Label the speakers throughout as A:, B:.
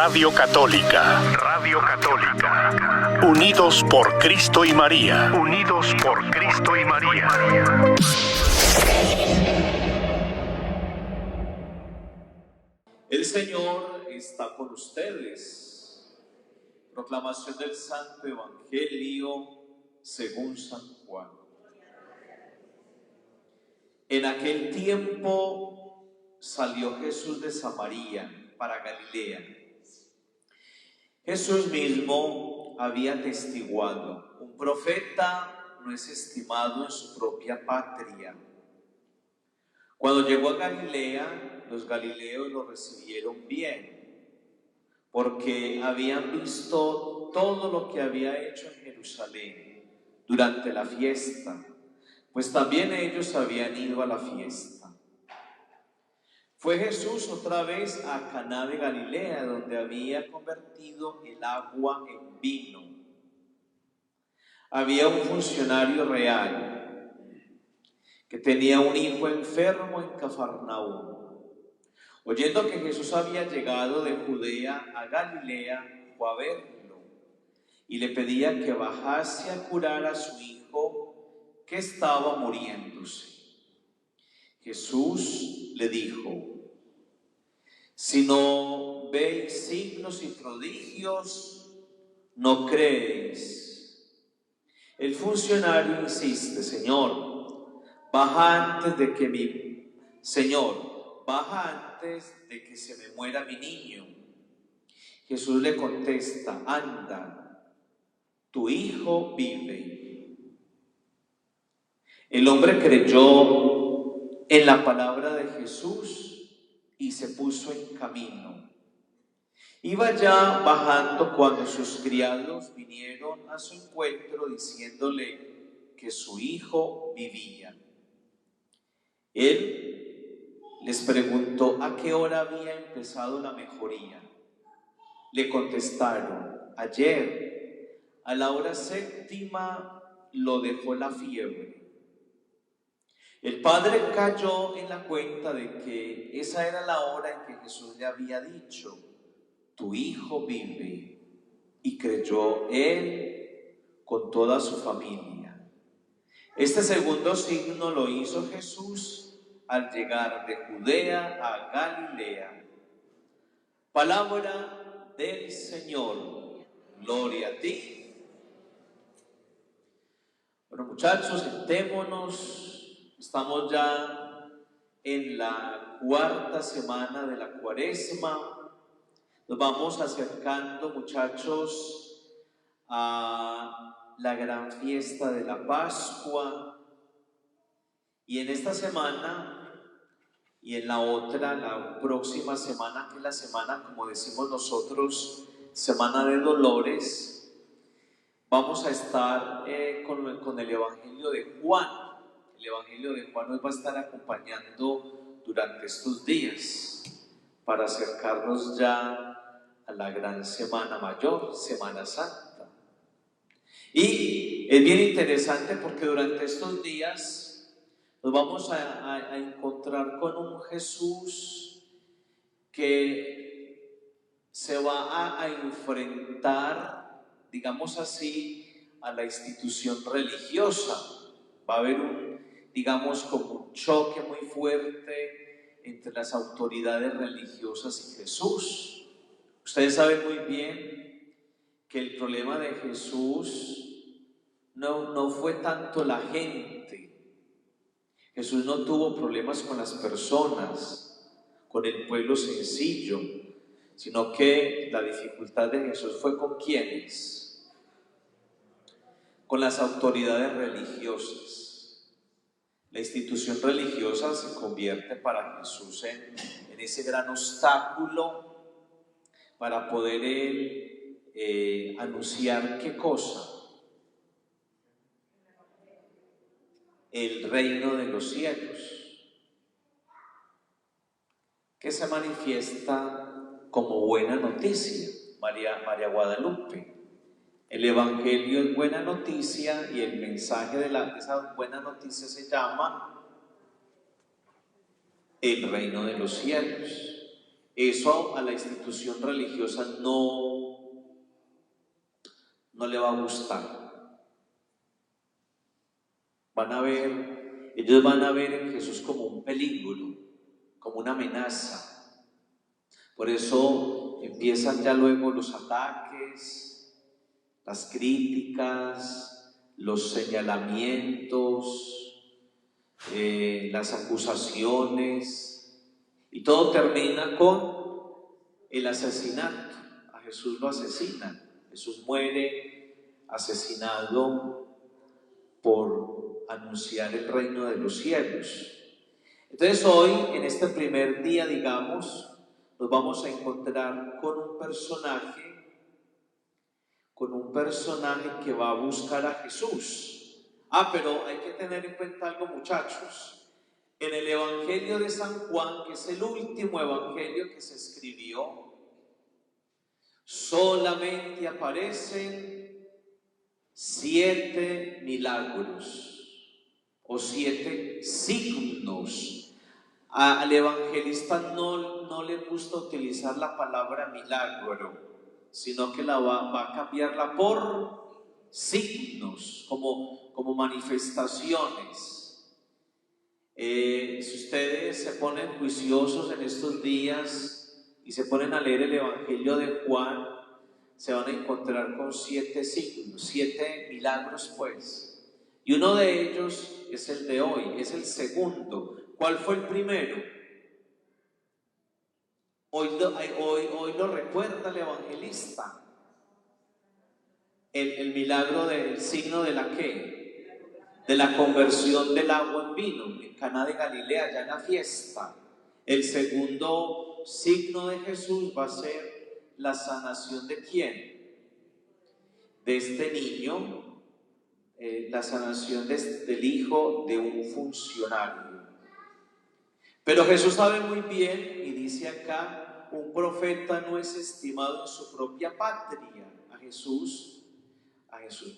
A: Radio Católica. Radio Católica. Unidos por Cristo y María. Unidos por Cristo y María.
B: El Señor está con ustedes. Proclamación del Santo Evangelio según San Juan. En aquel tiempo salió Jesús de Samaria para Galilea. Jesús mismo había atestiguado: un profeta no es estimado en su propia patria. Cuando llegó a Galilea, los galileos lo recibieron bien, porque habían visto todo lo que había hecho en Jerusalén durante la fiesta, pues también ellos habían ido a la fiesta. Fue Jesús otra vez a Caná de Galilea, donde había convertido el agua en vino. Había un funcionario real que tenía un hijo enfermo en Cafarnaúm. Oyendo que Jesús había llegado de Judea a Galilea, fue a verlo y le pedía que bajase a curar a su hijo que estaba muriéndose. Jesús le dijo: si no veis signos y prodigios, no creéis. El funcionario insiste: baja antes de que se me muera mi niño. Jesús le contesta: anda, tu hijo vive. El hombre creyó en la palabra de Jesús y se puso en camino. Iba ya bajando cuando sus criados vinieron a su encuentro diciéndole que su hijo vivía. Él les preguntó a qué hora había empezado la mejoría. Le contestaron: ayer, a la hora 7:00, lo dejó la fiebre. El padre cayó en la cuenta de que esa era la hora en que Jesús le había dicho: tu hijo vive, y creyó él con toda su familia. Este segundo signo lo hizo Jesús al llegar de Judea a Galilea. Palabra del Señor. Gloria a ti. Bueno, muchachos, sentémonos. Estamos ya en la 4ª semana de la Cuaresma. Nos vamos acercando, muchachos, a la gran fiesta de la Pascua. Y en esta semana y en la otra, la próxima semana, que es la semana, como decimos nosotros, Semana de Dolores, vamos a estar con el Evangelio de Juan. El Evangelio de Juan nos va a estar acompañando durante estos días para acercarnos ya a la gran Semana Mayor, Semana Santa. Y es bien interesante porque durante estos días nos vamos a encontrar con un Jesús que se va a enfrentar, digamos así, a la institución religiosa. Va a haber como un choque muy fuerte entre las autoridades religiosas y Jesús. Ustedes saben muy bien que el problema de Jesús no fue tanto la gente. Jesús no tuvo problemas con las personas, con el pueblo sencillo, sino que la dificultad de Jesús fue ¿con quiénes? Con las autoridades religiosas. La institución religiosa se convierte para Jesús en ese gran obstáculo para poder él anunciar ¿qué cosa? El reino de los cielos, que se manifiesta como buena noticia. María Guadalupe. El Evangelio es buena noticia y el mensaje de esa buena noticia se llama el reino de los cielos. Eso a la institución religiosa no le va a gustar. Ellos van a ver en Jesús como un peligro, como una amenaza. Por eso empiezan ya luego los ataques, las críticas, los señalamientos, las acusaciones, y todo termina con el asesinato. A Jesús lo asesinan. Jesús muere asesinado por anunciar el reino de los cielos. Entonces hoy, en este primer día, digamos, nos vamos a encontrar con un personaje que va a buscar a Jesús. Pero hay que tener en cuenta algo, muchachos. En el Evangelio de San Juan, que es el último evangelio que se escribió, solamente aparecen 7 milagros o 7 signos. Al evangelista no le gusta utilizar la palabra milagro, sino que va a cambiarla por signos, como manifestaciones. Si ustedes se ponen juiciosos en estos días y se ponen a leer el Evangelio de Juan, se van a encontrar con 7 signos, 7 milagros pues. Y uno de ellos es el de hoy, es el segundo. ¿Cuál fue el primero? Hoy lo recuerda el evangelista. El milagro del signo de la ¿qué? De la conversión del agua en vino, en Caná de Galilea, ya en la fiesta. El segundo signo de Jesús va a ser la sanación ¿de quién? De este niño, la sanación del hijo de un funcionario. Pero Jesús sabe muy bien, y dice acá, un profeta no es estimado en su propia patria. A Jesús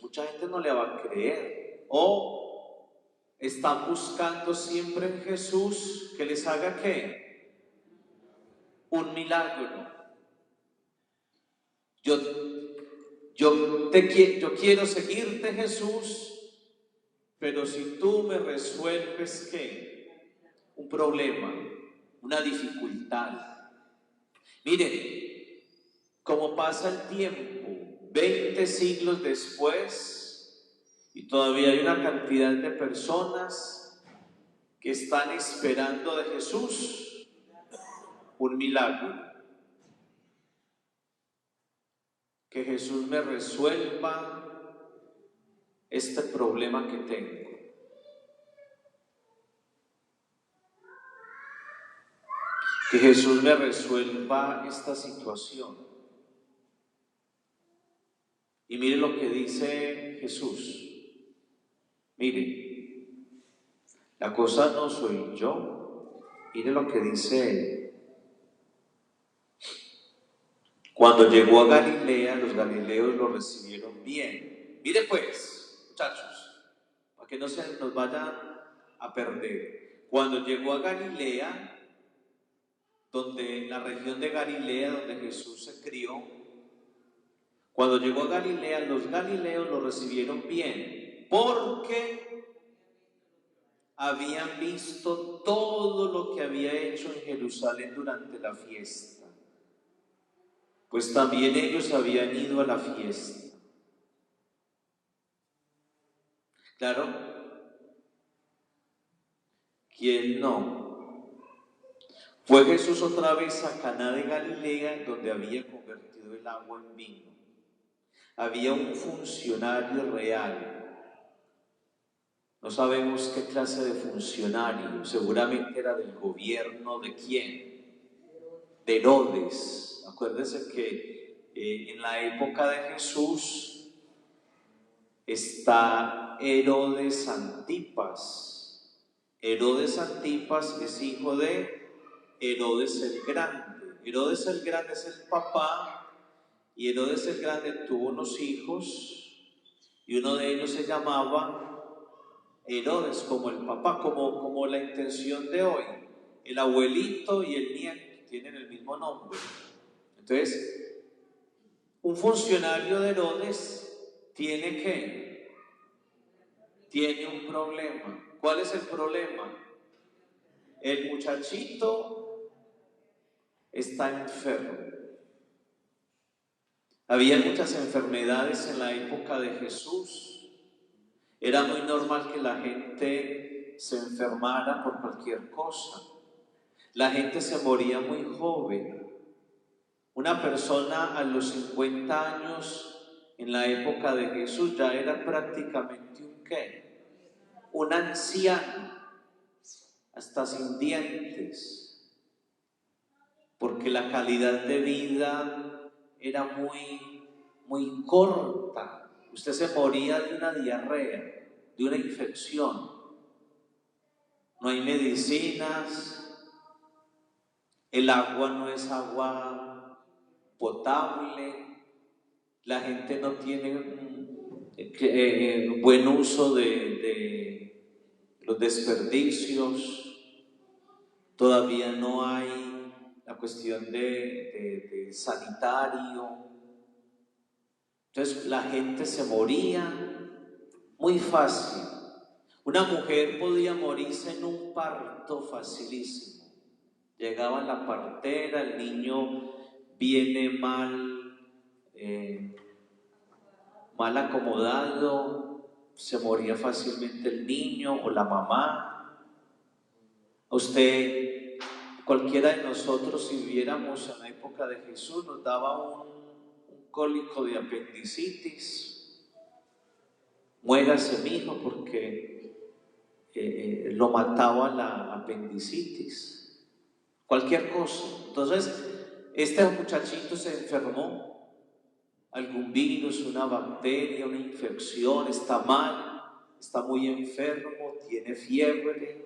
B: mucha gente no le va a creer, o están buscando siempre en Jesús que les haga ¿qué? Un milagro. Yo quiero seguirte, Jesús, pero si tú me resuelves ¿qué? Un problema, una dificultad. Miren, como pasa el tiempo, 20 siglos después, y todavía hay una cantidad de personas que están esperando de Jesús un milagro. Que Jesús me resuelva este problema que tengo. Que Jesús me resuelva esta situación. Y mire lo que dice Jesús. Mire, la cosa no soy yo. Mire lo que dice él. Cuando llegó a Galilea, los galileos lo recibieron bien. Mire pues, muchachos, para que no se nos vayan a perder. Cuando llegó a Galilea, la región de Galilea, donde Jesús se crió, cuando llegó a Galilea, los galileos lo recibieron bien, porque habían visto todo lo que había hecho en Jerusalén durante la fiesta. Pues también ellos habían ido a la fiesta. Claro, ¿quién no? Fue Jesús otra vez a Caná de Galilea, donde había convertido el agua en vino. Había un funcionario real. No sabemos qué clase de funcionario, seguramente era del gobierno ¿de quién? De Herodes. Acuérdense que en la época de Jesús está Herodes Antipas. Herodes Antipas es hijo de Herodes el Grande. Herodes el Grande es el papá, y Herodes el Grande tuvo unos hijos, y uno de ellos se llamaba Herodes, como el papá, como la intención de hoy, el abuelito y el nieto tienen el mismo nombre. Entonces, un funcionario de Herodes tiene un problema. ¿Cuál es el problema? El muchachito está enfermo. Había muchas enfermedades en la época de Jesús. Era muy normal que la gente se enfermara por cualquier cosa. La gente se moría muy joven. Una persona a los 50 años en la época de Jesús ya era prácticamente un anciano, hasta sin dientes, porque la calidad de vida era muy corta. Usted se moría de una diarrea, de una infección. No hay medicinas, el agua no es agua potable, la gente no tiene buen uso de los desperdicios, todavía no hay la cuestión de sanitario. Entonces la gente se moría muy fácil. Una mujer podía morirse en un parto facilísimo. Llegaba la partera, el niño viene mal acomodado, se moría fácilmente el niño o la mamá. A usted, cualquiera de nosotros, si viviéramos en la época de Jesús, nos daba un cólico de apendicitis. Muérase, mi hijo, porque lo mataba la apendicitis. Cualquier cosa. Entonces, este muchachito se enfermó. Algún virus, una bacteria, una infección, está mal, está muy enfermo, tiene fiebre.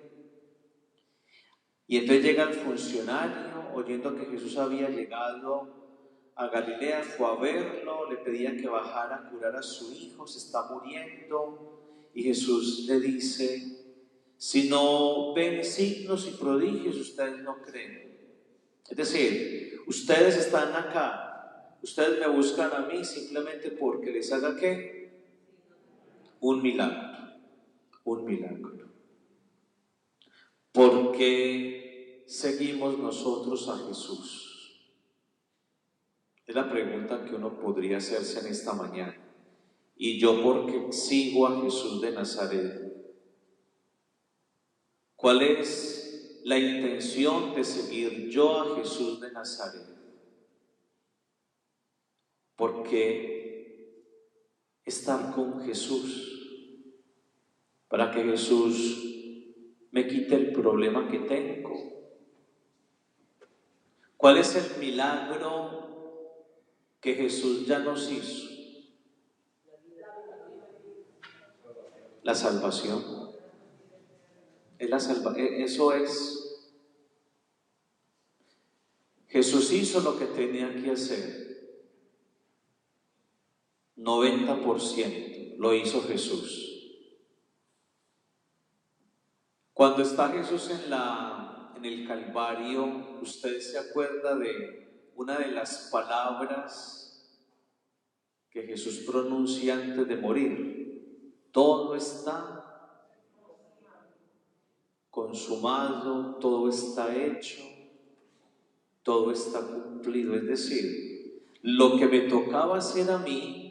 B: Y entonces llega el funcionario, oyendo que Jesús había llegado a Galilea, fue a verlo, le pedía que bajara a curar a su hijo, se está muriendo. Y Jesús le dice: si no ven signos y prodigios, ustedes no creen. Es decir, ustedes están acá, ustedes me buscan a mí simplemente porque les haga ¿qué? Un milagro. Un milagro. ¿Por qué seguimos nosotros a Jesús? Es la pregunta que uno podría hacerse en esta mañana. ¿Y yo por qué sigo a Jesús de Nazaret? ¿Cuál es la intención de seguir yo a Jesús de Nazaret? Porque estar con Jesús, para que Jesús me quite el problema que tengo. ¿Cuál es el milagro que Jesús ya nos hizo? La salvación. Eso es. Jesús hizo lo que tenía que hacer. 90% lo hizo Jesús. Cuando está Jesús en el Calvario, ¿usted se acuerda de una de las palabras que Jesús pronuncia antes de morir? Todo está consumado, todo está hecho, todo está cumplido. Es decir, lo que me tocaba hacer a mí,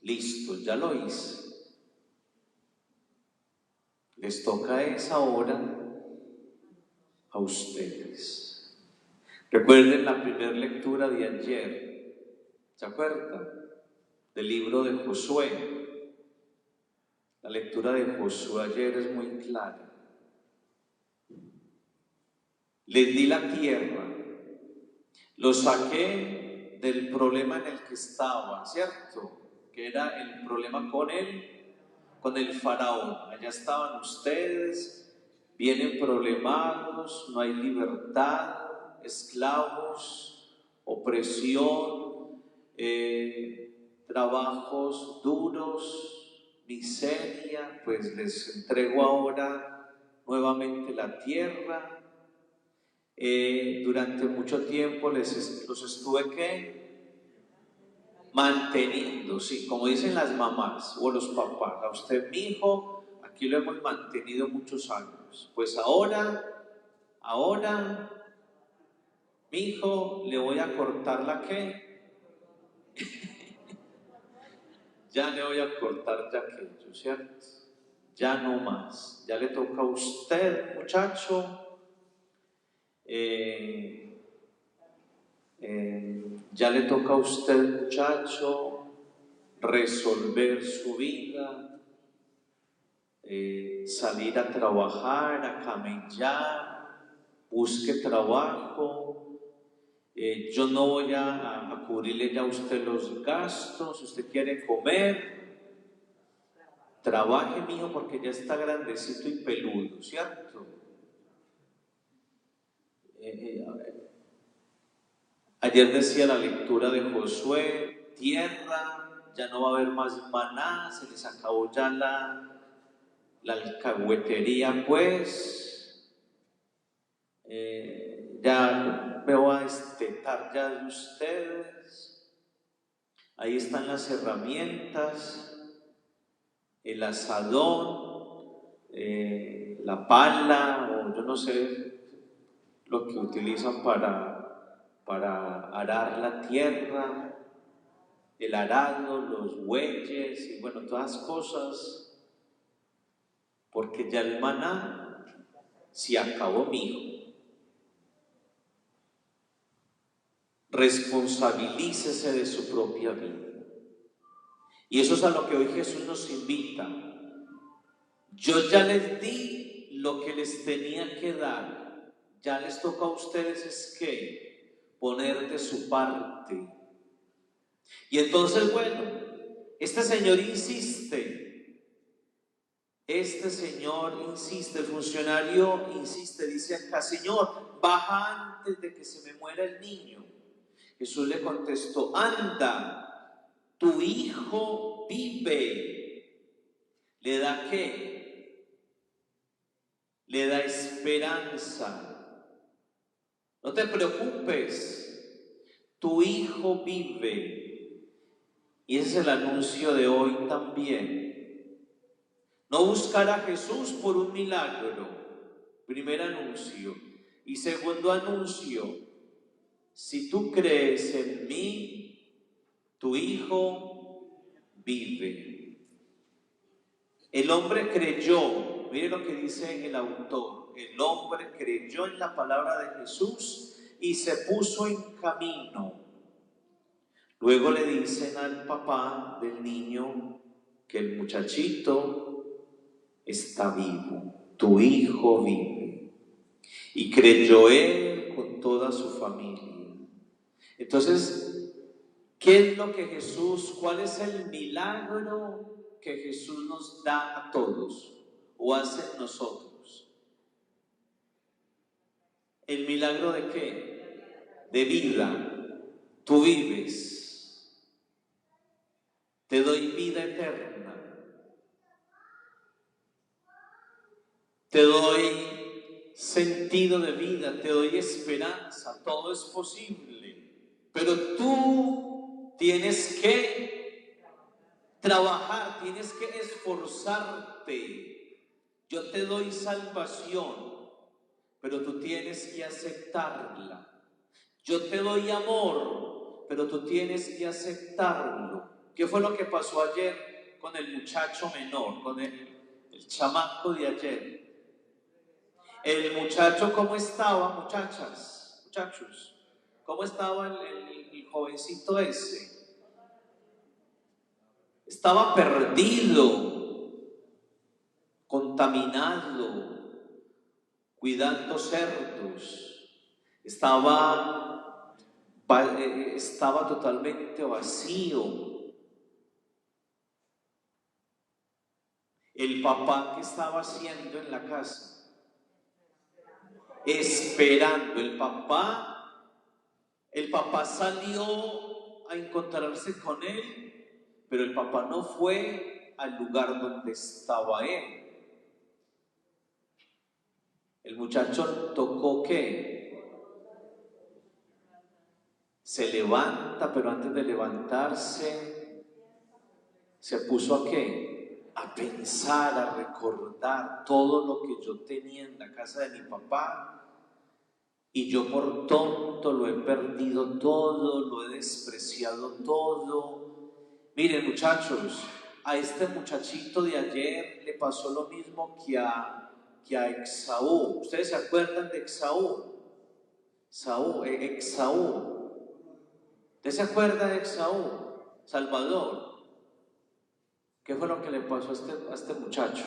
B: listo, ya lo hice. Les toca esa hora a ustedes. Recuerden la primera lectura de ayer, ¿se acuerdan? Del libro de Josué. La lectura de Josué ayer es muy clara. Les di la tierra, los saqué del problema en el que estaban, ¿cierto? Que era el problema con el faraón. Allá estaban ustedes, vienen problemados, no hay libertad, esclavos, opresión, trabajos duros, miseria. Pues les entrego ahora nuevamente la tierra. Durante mucho tiempo los estuve manteniendo, sí, como dicen las mamás o los papás. A usted, mi hijo, aquí lo hemos mantenido muchos años. Pues ahora, mi hijo, le voy a cortar la ya le voy a cortar ya aquello, ¿cierto? Ya no más. Ya le toca a usted, muchacho, ya le toca a usted, muchacho, resolver su vida, salir a trabajar, a camellar, busque trabajo. Yo no voy a cubrirle ya a usted los gastos. Si usted quiere comer, trabaje, mijo, porque ya está grandecito y peludo, ¿cierto? Ayer decía la lectura de Josué: tierra, ya no va a haber más maná, se les acabó ya la alcahuetería, pues ya me voy a destetar ya de ustedes. Ahí están las herramientas, el asadón, la pala, o yo no sé lo que utilizan para arar la tierra, el arado, los bueyes y bueno, todas cosas, porque ya el maná se acabó, mijo. Responsabilícese de su propia vida. Y eso es a lo que hoy Jesús nos invita. Yo ya les di lo que les tenía que dar. Ya les toca a ustedes es que poner de su parte. Y entonces, bueno, este señor insiste, el funcionario insiste, dice acá: Señor, baja antes de que se me muera el niño. Jesús le contestó: anda, tu hijo vive. ¿Le da qué? Le da esperanza. No te preocupes, tu hijo vive. Y ese es el anuncio de hoy también. No buscar a Jesús por un milagro, primer anuncio. Y segundo anuncio: si tú crees en mí, tu hijo vive. El hombre creyó, mire lo que dice el autor: el hombre creyó en la palabra de Jesús y se puso en camino. Luego le dicen al papá del niño que el muchachito está vivo, tu hijo vive. Y creyó él con toda su familia. Entonces, ¿qué es lo que Jesús, cuál es el milagro que Jesús nos da a todos o hace en nosotros? ¿El milagro de qué? De vida. Tú vives. Te doy vida eterna. Te doy sentido de vida, te doy esperanza, todo es posible. Pero tú tienes que trabajar, tienes que esforzarte. Yo te doy salvación, pero tú tienes que aceptarla. Yo te doy amor, pero tú tienes que aceptarlo. ¿Qué fue lo que pasó ayer con el muchacho menor, con el chamaco de ayer? El muchacho, ¿cómo estaba, muchachos? ¿Cómo estaba el jovencito ese? Estaba perdido, contaminado, cuidando cerdos. Estaba totalmente vacío. El papá, ¿qué estaba haciendo en la casa? Esperando. El papá salió a encontrarse con él, pero el papá no fue al lugar donde estaba él. El muchacho tocó ¿qué? se levanta, pero antes de levantarse, se puso ¿a qué? A pensar, a recordar todo lo que yo tenía en la casa de mi papá. Y yo por tonto lo he perdido todo, lo he despreciado todo. Miren muchachos, a este muchachito de ayer le pasó lo mismo que a Exaú. ¿Ustedes se acuerdan de Exaú? Exaú. ¿Usted se acuerda de Exaú? Salvador. ¿Qué fue lo que le pasó a este muchacho?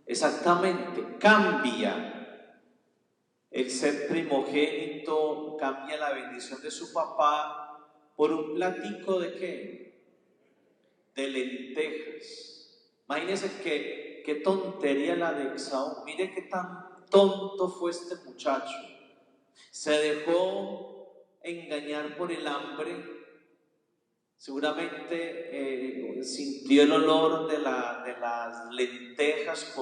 B: Exactamente, cambia el ser primogénito, cambia la bendición de su papá por un platico ¿de qué? De lentejas. Imagínense qué tontería la de Exaú. Mire qué tan tonto fue este muchacho. Se dejó engañar por el hambre. Seguramente sintió el olor de las lentejas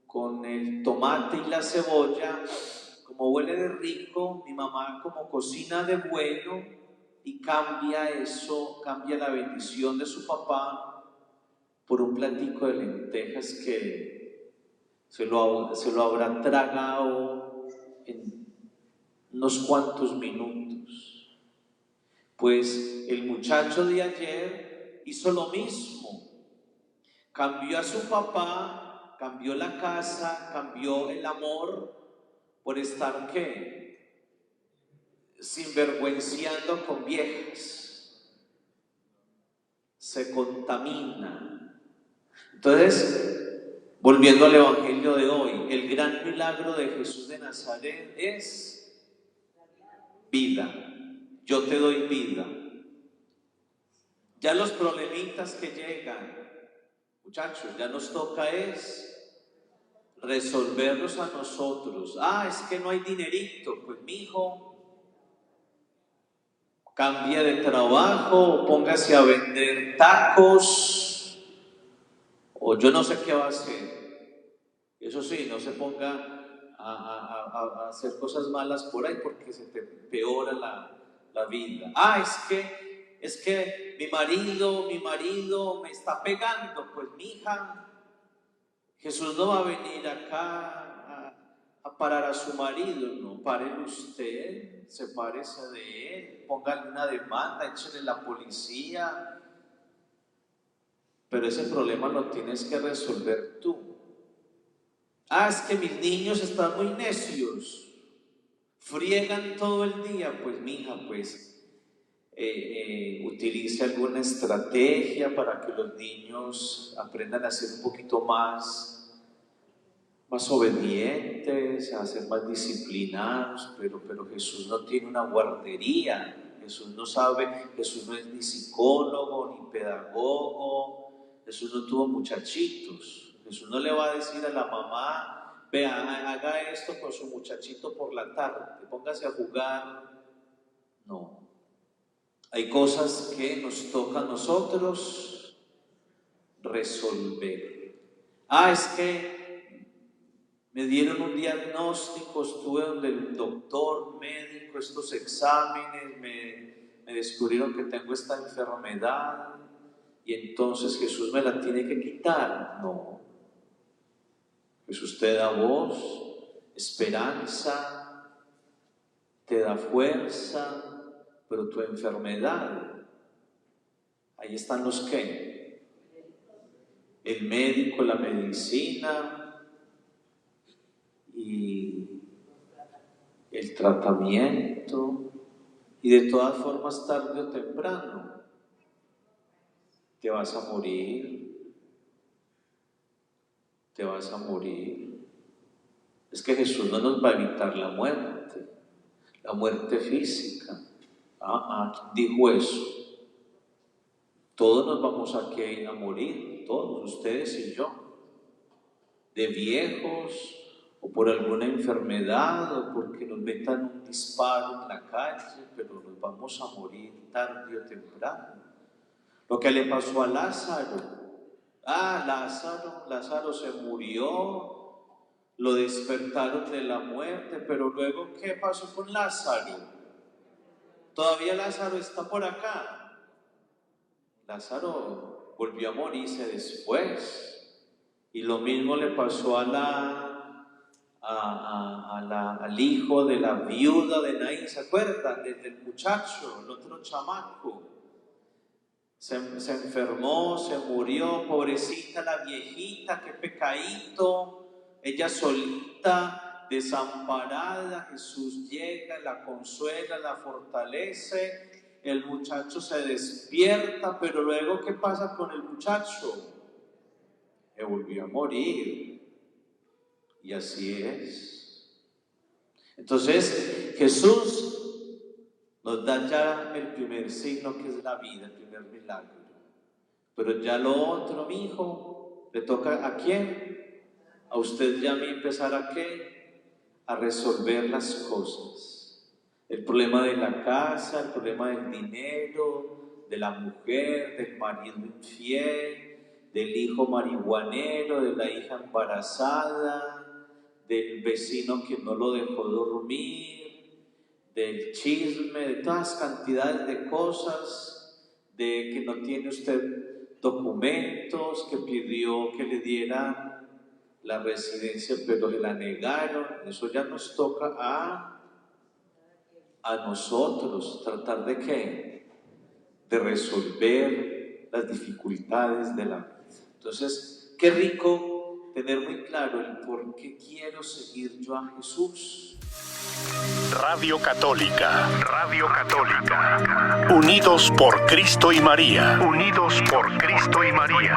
B: con el tomate y la cebolla, como huele de rico, mi mamá como cocina de bueno, y cambia eso, cambia la bendición de su papá por un platico de lentejas que se lo habrá tragado en unos cuantos minutos. Pues el muchacho de ayer hizo lo mismo, cambió a su papá, cambió la casa, cambió el amor por estar ¿qué? Sinvergüenciando con viejas. Se contamina. Entonces, volviendo al evangelio de hoy, el gran milagro de Jesús de Nazaret es vida. Yo te doy vida. Ya los problemitas que llegan, muchachos, ya nos toca es resolverlos a nosotros. Es que no hay dinerito. Pues mijo, cambie de trabajo, póngase a vender tacos, o yo no sé qué va a hacer. Eso sí, no se ponga a hacer cosas malas por ahí porque se te empeora la vida. Es que mi marido me está pegando. Pues mija, Jesús no va a venir acá a parar a su marido. No, párelo usted, sepárese de él, póngale una demanda, échele la policía. Pero ese problema lo tienes que resolver tú. Es que mis niños están muy necios, friegan todo el día. Pues mija, utilice alguna estrategia para que los niños aprendan a ser un poquito más obedientes, a ser más disciplinados. Pero Jesús no tiene una guardería. Jesús no sabe, Jesús no es ni psicólogo ni pedagogo. Jesús no tuvo muchachitos. Jesús no le va a decir a la mamá: vea, haga esto con su muchachito por la tarde, póngase a jugar. No. Hay cosas que nos toca a nosotros resolver. Es que me dieron un diagnóstico, estuve donde el doctor, médico, estos exámenes, me descubrieron que tengo esta enfermedad y entonces Jesús me la tiene que quitar. No. Jesús te da voz, esperanza, te da fuerza, pero tu enfermedad, ahí están los que, el médico, la medicina y el tratamiento, y de todas formas tarde o temprano te vas a morir. Te vas a morir. Es que Jesús no nos va a evitar la muerte física. ¿Quién dijo eso? Todos nos vamos a morir, todos, ustedes y yo, de viejos, o por alguna enfermedad, o porque nos metan un disparo en la calle, pero nos vamos a morir tarde o temprano. Lo que le pasó a Lázaro. Lázaro se murió, lo despertaron de la muerte, pero luego, ¿qué pasó con Lázaro? Todavía Lázaro está por acá. Lázaro volvió a morirse después. Y lo mismo le pasó al hijo de la viuda de Naín, ¿se acuerdan? Del muchacho, el otro chamaco. Se enfermó, se murió, pobrecita la viejita, qué pecadito, ella solita, desamparada. Jesús llega, la consuela, la fortalece, el muchacho se despierta, pero luego, ¿qué pasa con el muchacho? Que volvió a morir. Y así es. Entonces, Jesús nos da ya el primer signo, que es la vida, el primer milagro. Pero ya lo otro, mi hijo, le toca ¿a quién? A usted y a mí empezar ¿a qué? A resolver las cosas. El problema de la casa, el problema del dinero, de la mujer, del marido infiel, del hijo marihuanero, de la hija embarazada, del vecino que no lo dejó dormir, del chisme, de todas cantidades de cosas, de que no tiene usted documentos, que pidió que le dieran la residencia pero le la negaron. Eso ya nos toca a nosotros tratar de ¿qué? De resolver las dificultades de la vida. Entonces, qué rico tener muy claro el por qué quiero seguir yo a Jesús.
A: Radio Católica, unidos por Cristo y María, unidos por Cristo y María.